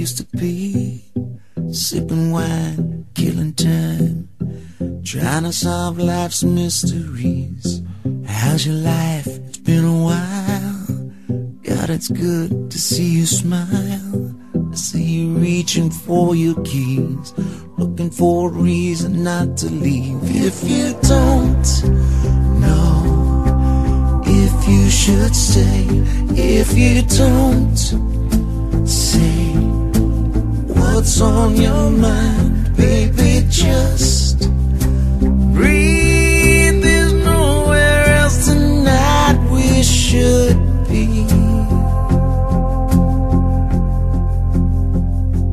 used to be, sipping wine, killing time, trying to solve life's mysteries. How's your life? It's been a while. God, it's good to see you smile. I see you reaching for your keys, looking for a reason not to leave. If you don't know if you should stay, if you don't say what's on your mind, baby, just breathe. There's nowhere else tonight we should be.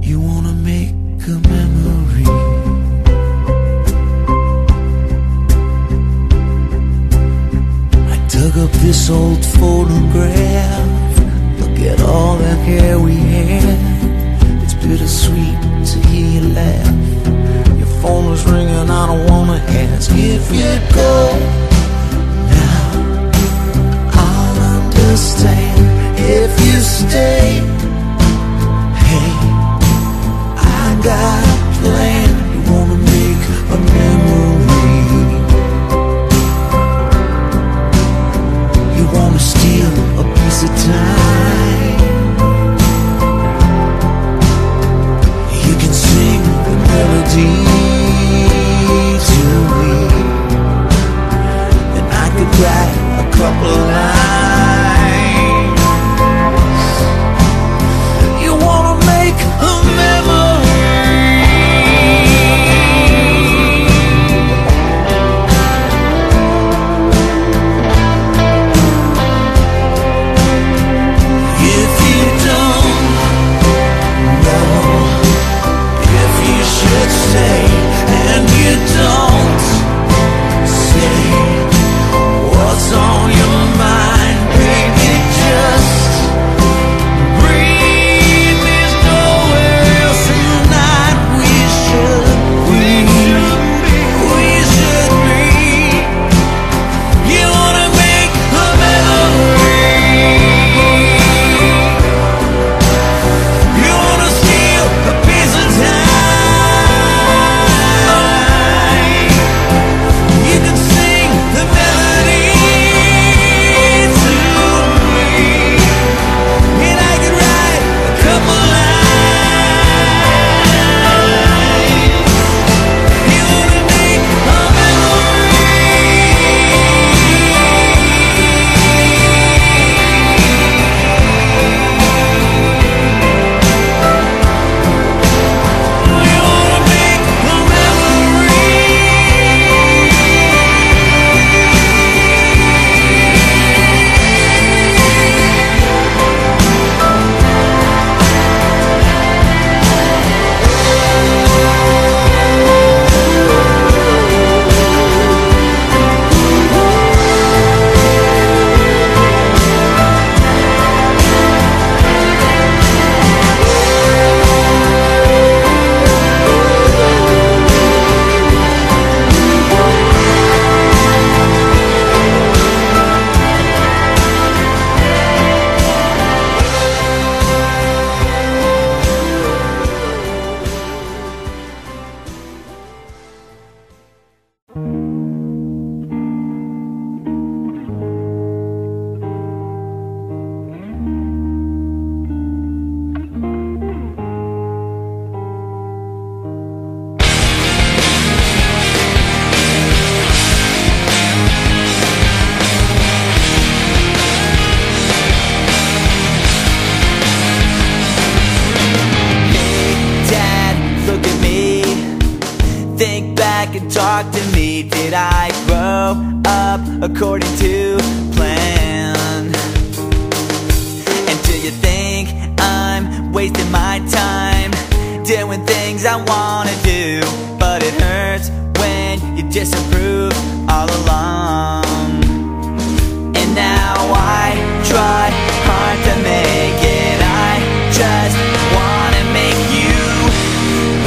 You wanna make a memory. I dug up this old photograph. Look at all the hair we had. It's bittersweet to hear you laugh. Your phone was ringing, I don't wanna ask if you'd go now. I'll understand if you stay. Hey, I got a plan. You wanna make a memory. You wanna steal a piece of time. You can sing the melody to me, and I could write a couple lines. You wanna make a memory. If you don't know if you should stay, and you don't say what's on your mind, baby, just breathe. There's nowhere else tonight we should be. You wanna make a memory. You wanna steal a piece of time. You can sing the melody to me, and I could write a couple lines. You wanna make a memory. You wanna make a memory. Dad, look at me. Think back and talk to me. Did I grow up according to plan? And do you think I'm wasting my time doing things I wanna do? But it hurts when you disapprove all along. And now I try hard to make it. I just wanna make you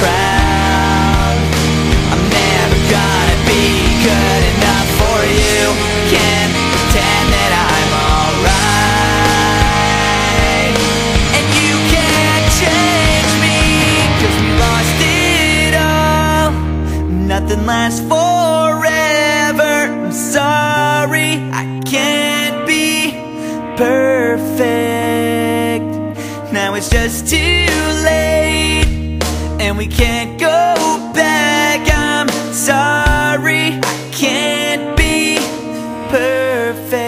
proud. I'm never gonna be good enough for you. Can't pretend that I'm alright. And you can't change last forever. I'm sorry, I can't be perfect. Now it's just too late, and we can't go back. I'm sorry, I can't be perfect.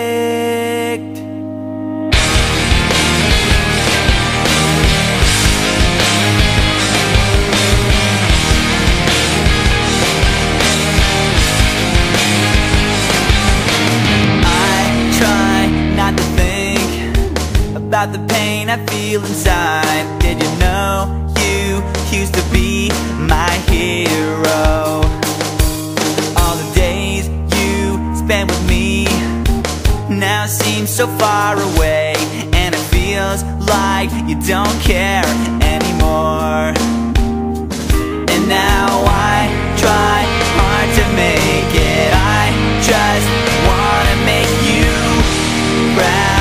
About the pain I feel inside. Did you know you used to be my hero? All the days you spent with me now seem so far away, and it feels like you don't care anymore. And now I try hard to make it. I just wanna make you proud.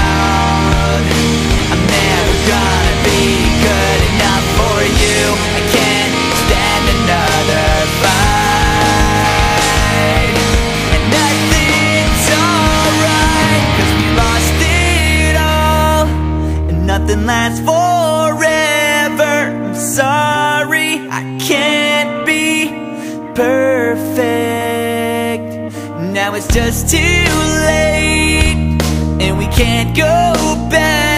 Gonna be good enough for you. I can't stand another fight, and nothing's alright, 'cause we lost it all, and nothing lasts forever. I'm sorry, I can't be perfect. Now it's just too late, and we can't go back.